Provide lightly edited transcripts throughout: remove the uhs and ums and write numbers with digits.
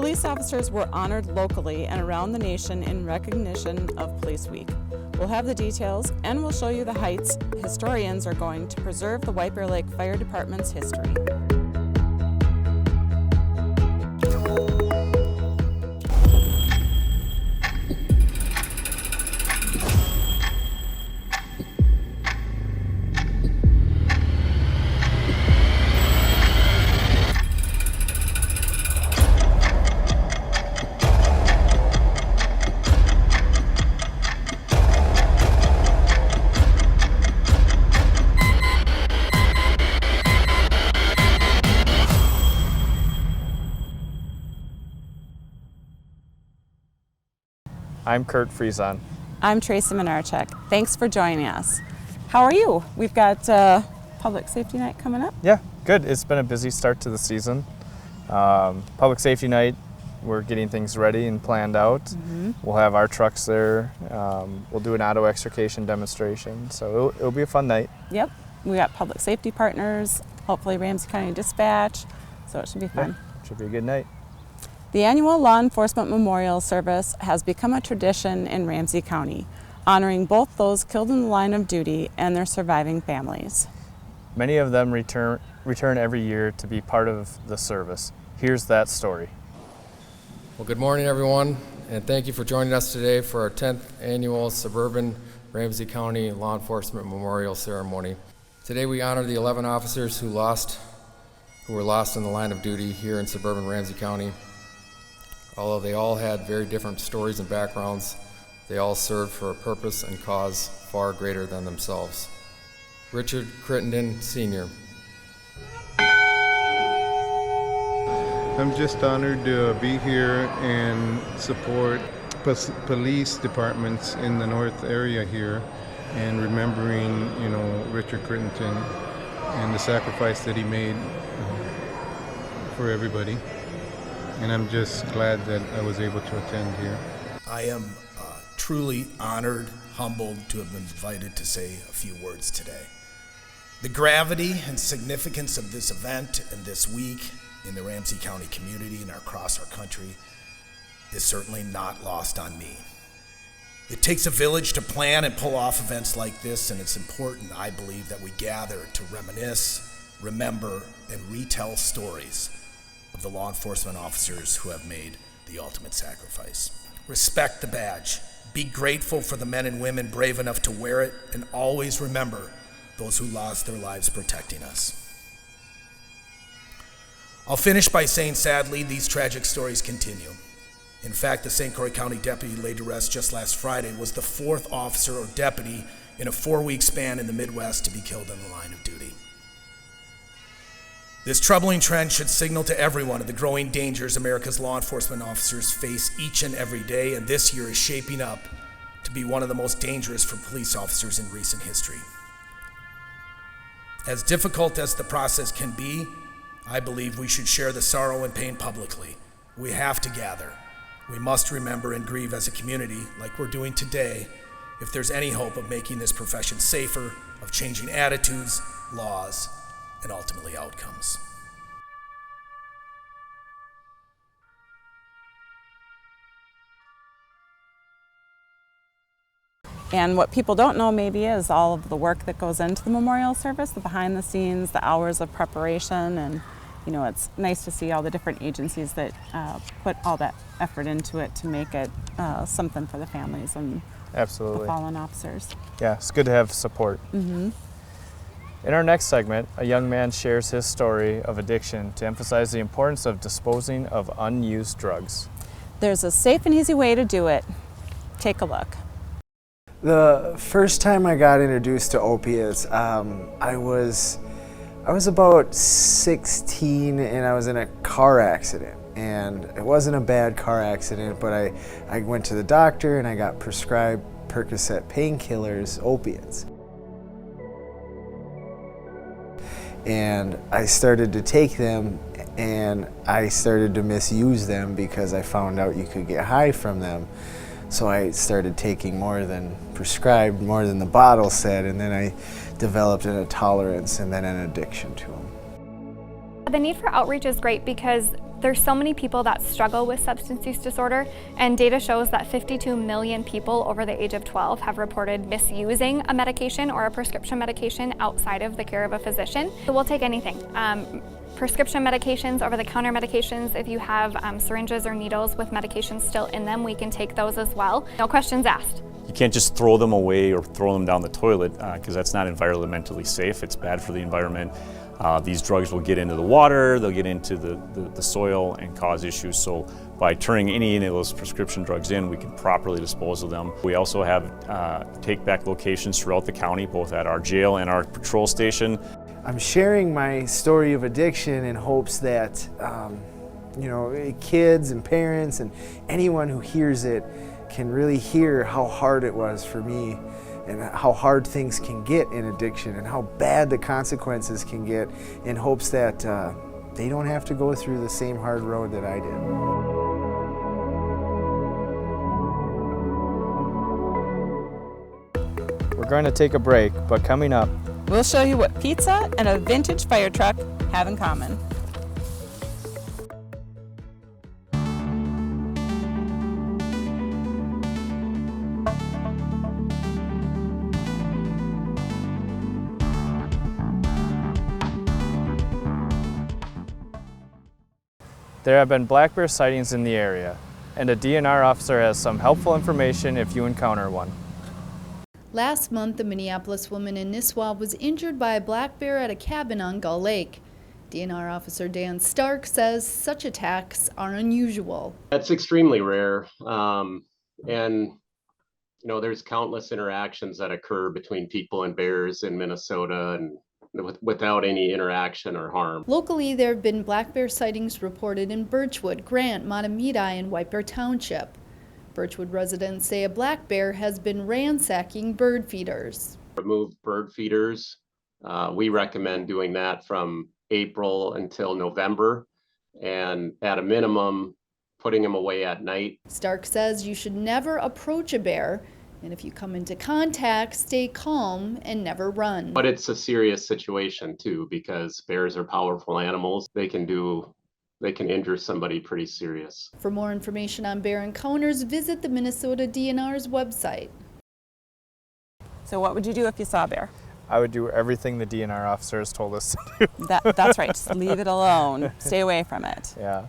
Police officers were honored locally and around the nation in recognition of Police Week. We'll have the details and we'll show you the heights historians are going to preserve the White Bear Lake Fire Department's history. I'm Kurt Friesen. I'm Tracy Menarchek. Thanks for joining us. How are you? We've got Public Safety Night coming up. Yeah, good. It's been a busy start to the season. Public Safety Night, we're getting things ready and planned out. We'll have our trucks there. We'll do an auto extrication demonstration, so it'll be a fun night. Yep, we got public safety partners, hopefully Ramsey County Dispatch, so it should be fun. Yeah, should be a good night. The annual Law Enforcement Memorial Service has become a tradition in Ramsey County, honoring both those killed in the line of duty and their surviving families. Many of them return every year to be part of the service. Here's that story. Well, good morning, everyone, and thank you for joining us today for our 10th annual Suburban Ramsey County Law Enforcement Memorial Ceremony. Today we honor the 11 officers who were lost in the line of duty here in suburban Ramsey County. Although they all had very different stories and backgrounds, they all served for a purpose and cause far greater than themselves. Richard Crittenden, Sr. I'm just honored to be here and support police departments in the north area here, and remembering, Richard Crittenden and the sacrifice that he made for everybody. And I'm just glad that I was able to attend here. I am truly honored, humbled to have been invited to say a few words today. The gravity and significance of this event and this week in the Ramsey County community and across our country is certainly not lost on me. It takes a village to plan and pull off events like this, and it's important, I believe, that we gather to reminisce, remember, and retell stories of the law enforcement officers who have made the ultimate sacrifice. Respect the badge. Be grateful for the men and women brave enough to wear it, and always remember those who lost their lives protecting us. I'll finish by saying, sadly, these tragic stories continue. In fact, the St. Croix County deputy laid to rest just last Friday was the 4th officer or deputy in a 4-week span in the Midwest to be killed in the line of duty. This troubling trend should signal to everyone of the growing dangers America's law enforcement officers face each and every day, and this year is shaping up to be one of the most dangerous for police officers in recent history. As difficult as the process can be, I believe we should share the sorrow and pain publicly. We have to gather. We must remember and grieve as a community, like we're doing today, if there's any hope of making this profession safer, of changing attitudes, laws, and ultimately outcomes. And what people don't know maybe is all of the work that goes into the memorial service, the behind the scenes, the hours of preparation, and it's nice to see all the different agencies that put all that effort into it to make it something for the families and Absolutely. the fallen officers. Yeah, it's good to have support. In our next segment, a young man shares his story of addiction to emphasize the importance of disposing of unused drugs. There's a safe and easy way to do it. Take a look. The first time I got introduced to opiates, I was about 16 and I was in a car accident. And it wasn't a bad car accident, but I went to the doctor and I got prescribed Percocet painkillers, opiates. And I started to take them and I started to misuse them because I found out you could get high from them. So I started taking more than prescribed, more than the bottle said, and then I developed an intolerance and then an addiction to them. The need for outreach is great because There's so many people that struggle with substance use disorder, and data shows that 52 million people over the age of 12 have reported misusing a medication or a prescription medication outside of the care of a physician. So we'll take anything. Prescription medications, over-the-counter medications, if you have syringes or needles with medications still in them, we can take those as well. No questions asked. You can't just throw them away or throw them down the toilet because that's not environmentally safe. It's bad for the environment. These drugs will get into the water, they'll get into the soil and cause issues. So by turning any of those prescription drugs in, we can properly dispose of them. We also have take-back locations throughout the county, both at our jail and our patrol station. I'm sharing my story of addiction in hopes that kids and parents and anyone who hears it can really hear how hard it was for me and how hard things can get in addiction and how bad the consequences can get, in hopes that they don't have to go through the same hard road that I did. We're going to take a break, but coming up, We'll show you what pizza and a vintage fire truck have in common. there have been black bear sightings in the area, and a DNR officer has some helpful information if you encounter one. Last month, a Minneapolis woman in Nisswa was injured by a black bear at a cabin on Gull Lake. DNR officer Dan Stark says such attacks are unusual. That's extremely rare. There's countless interactions that occur between people and bears in Minnesota and without any interaction or harm. Locally, there have been black bear sightings reported in Birchwood, Grant, Matamidi, and White Bear Township. Birchwood residents say a black bear has been ransacking bird feeders. Remove bird feeders. We recommend doing that from April until November, and at a minimum, putting them away at night. Stark says you should never approach a bear, and if you come into contact, stay calm and never run. But it's a serious situation too, because bears are powerful animals. They can injure somebody pretty serious. For more information on bear encounters, visit the Minnesota DNR's website. So what would you do if you saw a bear? I would do everything the DNR officer has told us to do. That's right, just leave it alone. Stay away from it. Yeah.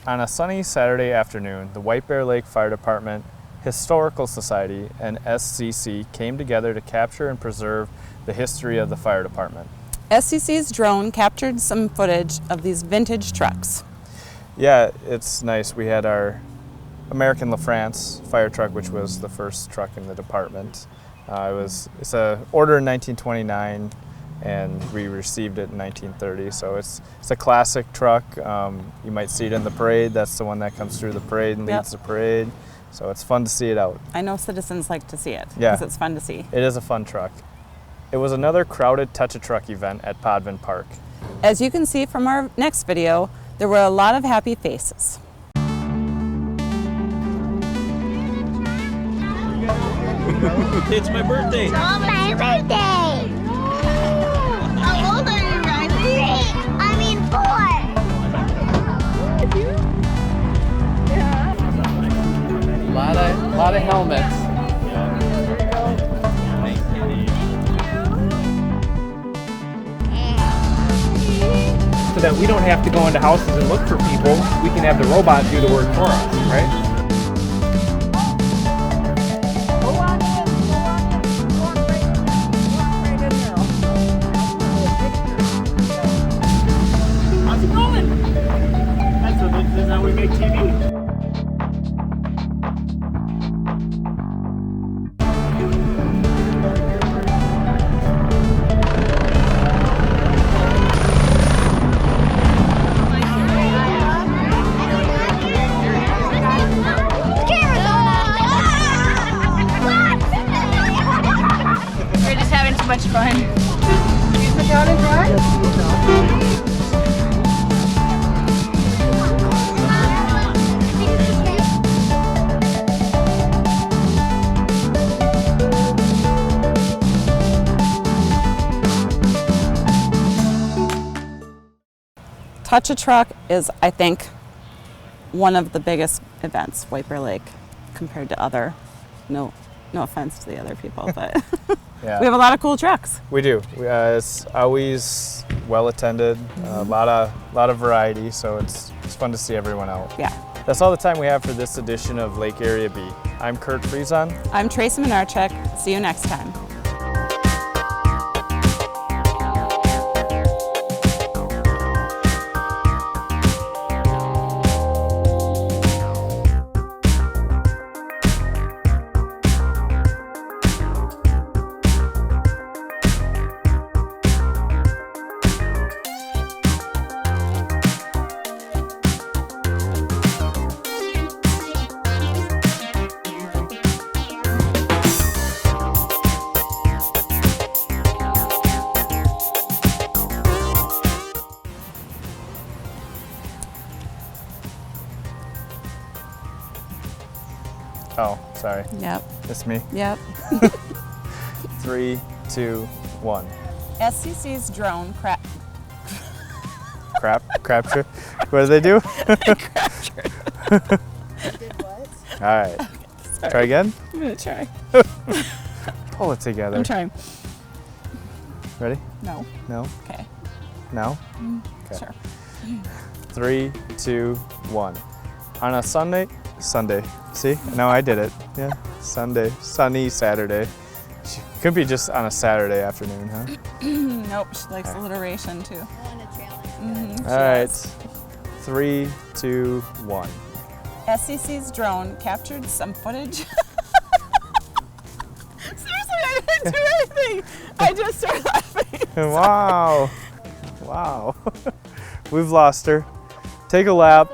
On a sunny Saturday afternoon, the White Bear Lake Fire Department, Historical Society, and SCC came together to capture and preserve the history of the fire department. SCC's drone captured some footage of these vintage trucks. Yeah, it's nice. We had our American LaFrance fire truck, which was the first truck in the department. It's a order in 1929, and we received it in 1930. So it's a classic truck. You might see it in the parade. That's the one that comes through the parade and leads the parade. So it's fun to see it out. I know citizens like to see it Yeah, because it's fun to see. It is a fun truck. It was another crowded Touch-A-Truck event at Podvin Park. As you can see from our next video, there were a lot of happy faces. It's my birthday. It's my birthday. How old are you, Riley? 4. A lot of helmets. So that we don't have to go into houses and look for people, we can have the robot do the work for us, right? How's it going? That's how we make TV. Much fun. You sit down and drive? Touch-A-Truck is, I think, one of the biggest events, White Lake, compared to other. No offense to the other people, but Yeah. we have a lot of cool trucks. We do. It's always well attended. A lot of variety, so it's fun to see everyone out. Yeah. That's all the time we have for this edition of Lake Area B. I'm Kurt Friesen. I'm Tracy Menarchek. See you next time. Oh, sorry. Yep. It's me. Yep. 3, 2, 1. SCC's drone Crap trip. What do they do? All right. Sorry. Try again. I'm gonna try. Pull it together. I'm trying. Ready? No. No. Okay. No. Okay. Sure. 3, 2, 1. On a Sunday. See? No, I did it. Yeah. Sunday. Sunny Saturday. Could be just on a Saturday afternoon, huh? Nope. She likes alliteration too. All right. 3, 2, 1. SCC's drone captured some footage. Seriously, I didn't do anything. I just started laughing. Wow. Wow. We've lost her. Take a lap.